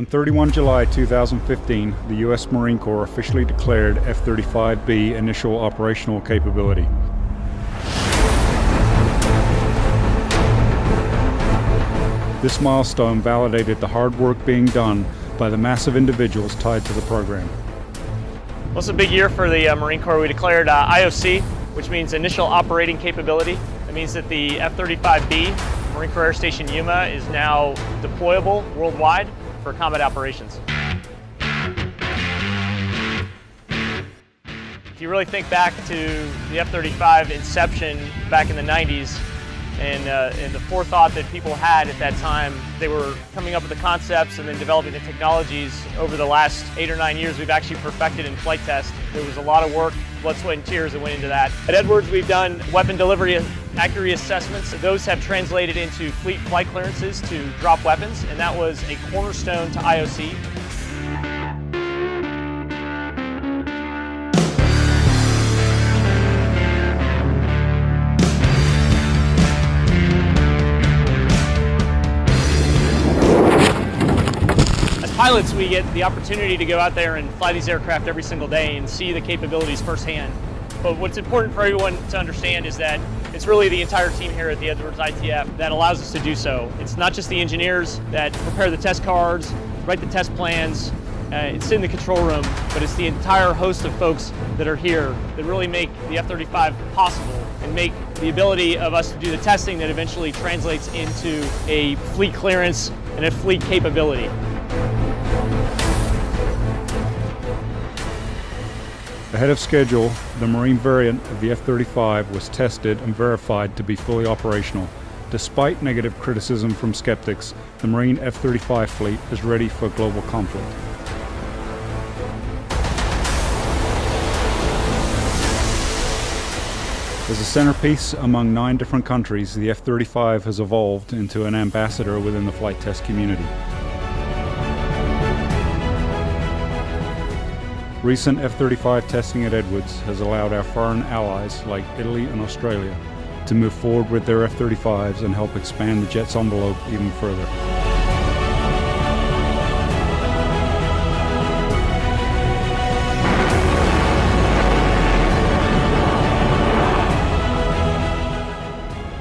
On 31 July 2015, the U.S. Marine Corps officially declared F-35B initial operational capability. This milestone validated the hard work being done by the massive individuals tied to the program. Well, it's a big year for the Marine Corps. We declared IOC, which means Initial Operating Capability. That means that the F-35B, Marine Corps Air Station Yuma, is now deployable worldwide for combat operations. If you really think back to the F-35 inception back in the 90s, and the forethought that people had at that time, they were coming up with the concepts and then developing the technologies. Over the last 8 or 9 years, we've actually perfected in flight test. There was a lot of work, blood, sweat, and tears that went into that. At Edwards, we've done weapon delivery accuracy assessments. Those have translated into fleet flight clearances to drop weapons, and that was a cornerstone to IOC. Pilots, we get the opportunity to go out there and fly these aircraft every single day and see the capabilities firsthand. But what's important for everyone to understand is that it's really the entire team here at the Edwards ITF that allows us to do so. It's not just the engineers that prepare the test cards, write the test plans, it's in the control room, but it's the entire host of folks that are here that really make the F-35 possible and make the ability of us to do the testing that eventually translates into a fleet clearance and a fleet capability. Ahead of schedule, the Marine variant of the F-35 was tested and verified to be fully operational. Despite negative criticism from skeptics, the Marine F-35 fleet is ready for global conflict. As a centerpiece among 9 different countries, the F-35 has evolved into an ambassador within the flight test community. Recent F-35 testing at Edwards has allowed our foreign allies like Italy and Australia to move forward with their F-35s and help expand the jet's envelope even further.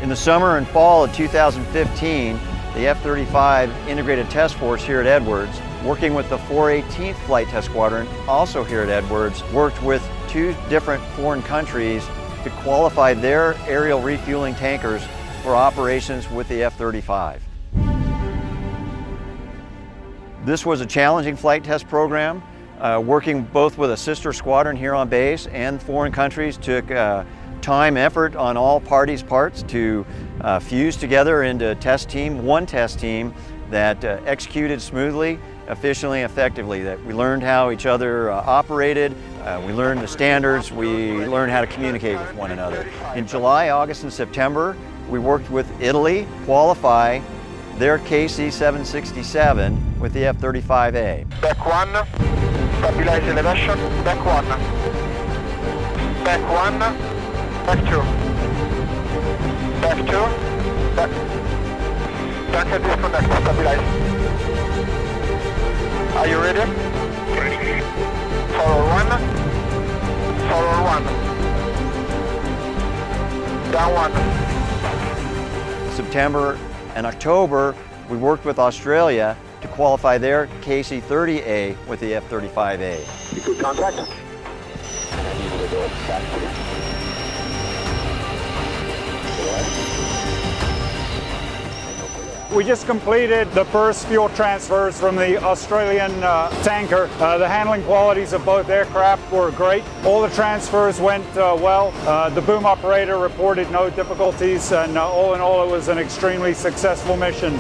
In the summer and fall of 2015, the F-35 Integrated Test Force here at Edwards, working with the 418th Flight Test Squadron, also here at Edwards, worked with 2 different foreign countries to qualify their aerial refueling tankers for operations with the F-35. This was a challenging flight test program. Working both with a sister squadron here on base and foreign countries took time, effort on all parties' parts to fuse together into one test team that executed smoothly, efficiently, effectively. That we learned how each other operated, we learned the standards, we learned how to communicate with one another. In July, August, and September, we worked with Italy to qualify their KC-767 with the F-35A. Back 1, stabilize elevation, back 1, back 1, back 2, back 2, back and disconnect, stabilize. Are you ready? Ready. Forward 1, forward 1, down 1. September and October, we worked with Australia to qualify their KC-30A with the F-35A. Good contact. We just completed the first fuel transfers from the Australian tanker. The handling qualities of both aircraft were great. All the transfers went well. The boom operator reported no difficulties, and all in all, it was an extremely successful mission.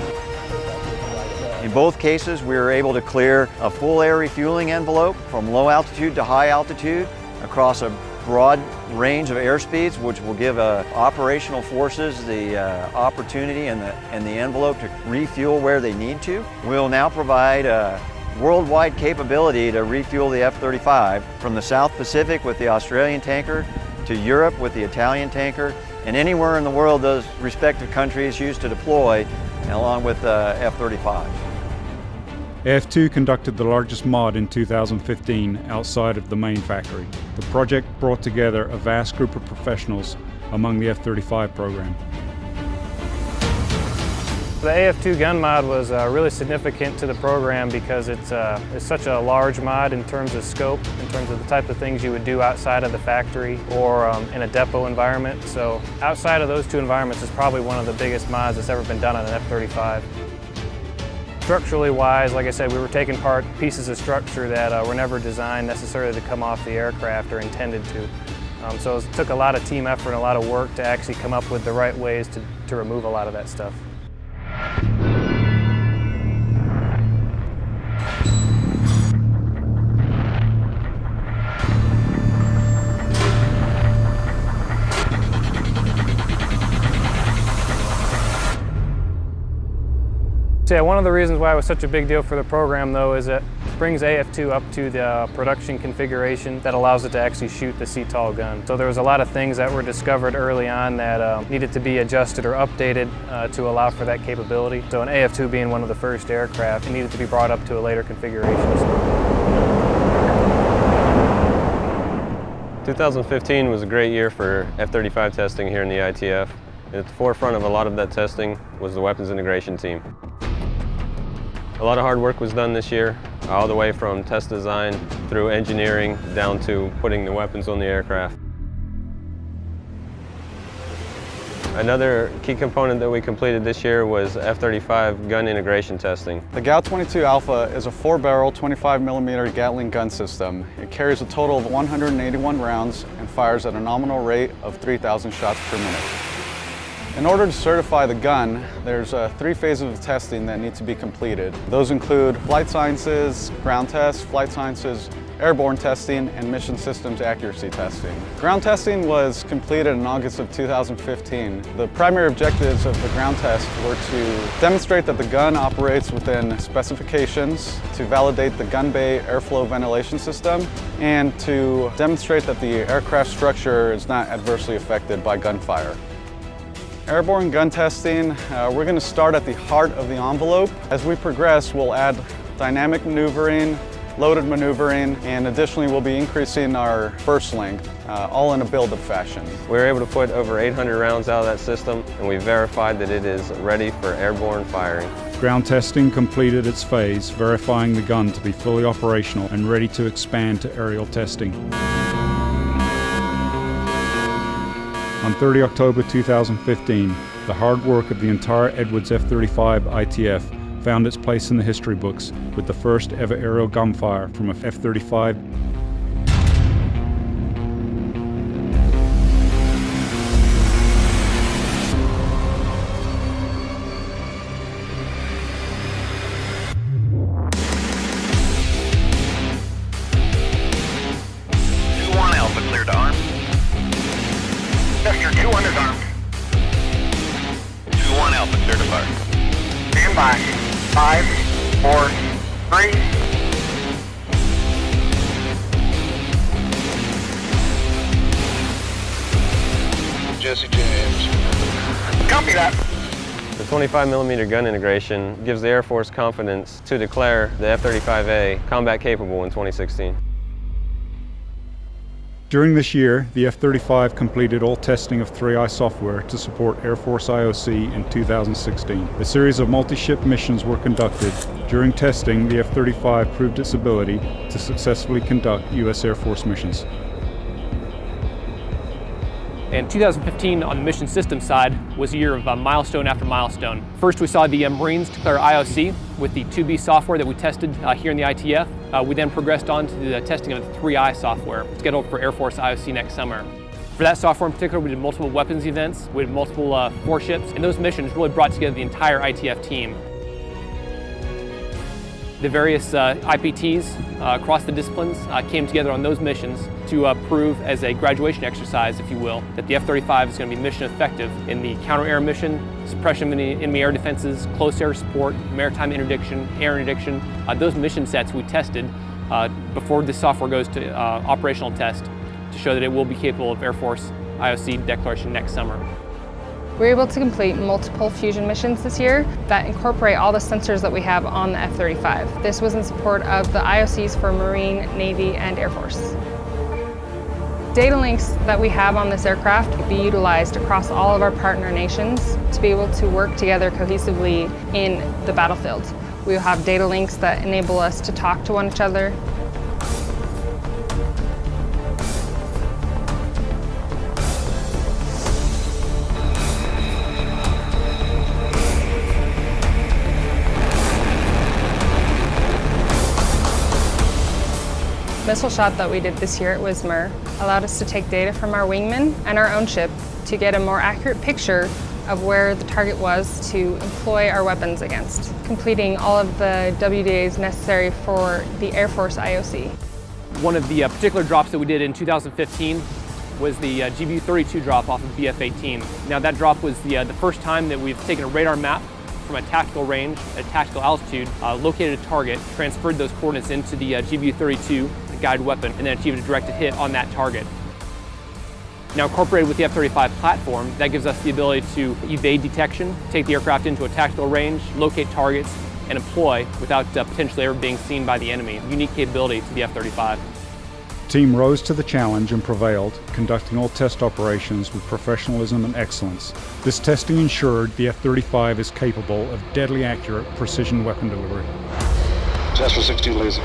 In both cases, we were able to clear a full air refueling envelope from low altitude to high altitude across a broad range of airspeeds, which will give operational forces the opportunity and the envelope to refuel where they need to. We'll now provide a worldwide capability to refuel the F-35 from the South Pacific with the Australian tanker to Europe with the Italian tanker, and anywhere in the world those respective countries choose to deploy along with F-35. AF2 conducted the largest mod in 2015 outside of the main factory. The project brought together a vast group of professionals among the F-35 program. The AF2 gun mod was really significant to the program because it's such a large mod in terms of scope, in terms of the type of things you would do outside of the factory or in a depot environment. So outside of those two environments, it's probably one of the biggest mods that's ever been done on an F-35. Structurally wise, like I said, we were taking apart pieces of structure that were never designed necessarily to come off the aircraft or intended to. So it took a lot of team effort and a lot of work to actually come up with the right ways to remove a lot of that stuff. So yeah, one of the reasons why it was such a big deal for the program though is it brings AF2 up to the production configuration that allows it to actually shoot the CTOL gun. So there was a lot of things that were discovered early on that needed to be adjusted or updated to allow for that capability. So an AF2 being one of the first aircraft, it needed to be brought up to a later configuration. 2015 was a great year for F-35 testing here in the ITF. At the forefront of a lot of that testing was the weapons integration team. A lot of hard work was done this year, all the way from test design through engineering down to putting the weapons on the aircraft. Another key component that we completed this year was F-35 gun integration testing. The GAU-22 Alpha is a 4-barrel 25mm Gatling gun system. It carries a total of 181 rounds and fires at a nominal rate of 3,000 shots per minute. In order to certify the gun, there's 3 phases of testing that need to be completed. Those include flight sciences, ground tests, flight sciences, airborne testing, and mission systems accuracy testing. Ground testing was completed in August of 2015. The primary objectives of the ground test were to demonstrate that the gun operates within specifications, to validate the gun bay airflow ventilation system, and to demonstrate that the aircraft structure is not adversely affected by gunfire. Airborne gun testing, we're going to start at the heart of the envelope. As we progress, we'll add dynamic maneuvering, loaded maneuvering, and additionally we'll be increasing our burst length, all in a build-up fashion. We were able to put over 800 rounds out of that system, and we verified that it is ready for airborne firing. Ground testing completed its phase, verifying the gun to be fully operational and ready to expand to aerial testing. On 30 October 2015, the hard work of the entire Edwards F-35 ITF found its place in the history books with the first ever aerial gunfire from a F-35. Alpha clear to arm. Sector 2 is armed. 2-1 Alpha clear to fire. Stand by. 5, 4, 3. Jesse James. Copy that. The 25mm gun integration gives the Air Force confidence to declare the F-35A combat capable in 2016. During this year, the F-35 completed all testing of 3i software to support Air Force IOC in 2016. A series of multi-ship missions were conducted. During testing, the F-35 proved its ability to successfully conduct U.S. Air Force missions. And 2015 on the mission system side was a year of milestone after milestone. First, we saw the Marines declare IOC with the 2B software that we tested here in the ITF. We then progressed on to the testing of the 3I software, scheduled for Air Force IOC next summer. For that software in particular, we did multiple weapons events, we did multiple warships, and those missions really brought together the entire ITF team. The various IPTs across the disciplines came together on those missions to prove as a graduation exercise, if you will, that the F-35 is going to be mission effective in the counter-air mission, suppression of enemy air defenses, close air support, maritime interdiction, air interdiction. Those mission sets we tested before the software goes to operational test to show that it will be capable of Air Force IOC declaration next summer. We were able to complete multiple fusion missions this year that incorporate all the sensors that we have on the F-35. This was in support of the IOCs for Marine, Navy, and Air Force. Data links that we have on this aircraft can be utilized across all of our partner nations to be able to work together cohesively in the battlefield. We will have data links that enable us to talk to one another. Missile shot that we did this year at Wismar allowed us to take data from our wingmen and our own ship to get a more accurate picture of where the target was to employ our weapons against, completing all of the WDAs necessary for the Air Force IOC. One of the particular drops that we did in 2015 was the GBU-32 drop off of BF-18. Now that drop was the first time that we've taken a radar map from a tactical range, at a tactical altitude, located a target, transferred those coordinates into the GBU-32 guide weapon, and then achieved a directed hit on that target. Now incorporated with the F-35 platform, that gives us the ability to evade detection, take the aircraft into a tactical range, locate targets, and employ without potentially ever being seen by the enemy. Unique capability to the F-35. The team rose to the challenge and prevailed, conducting all test operations with professionalism and excellence. This testing ensured the F-35 is capable of deadly accurate precision weapon delivery. Test for 16 laser.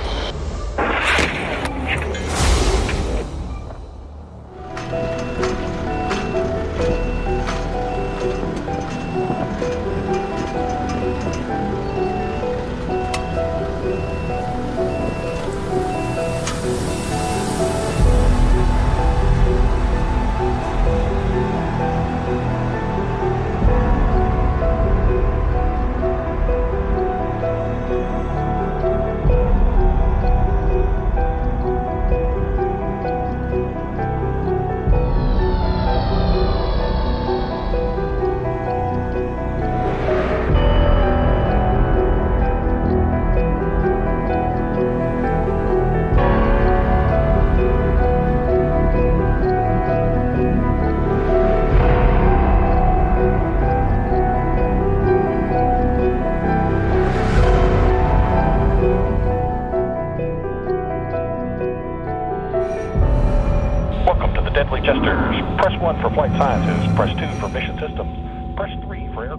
Welcome to the Deadly Jesters. Press 1 for flight sciences, press 2 for mission systems, press 3 for air...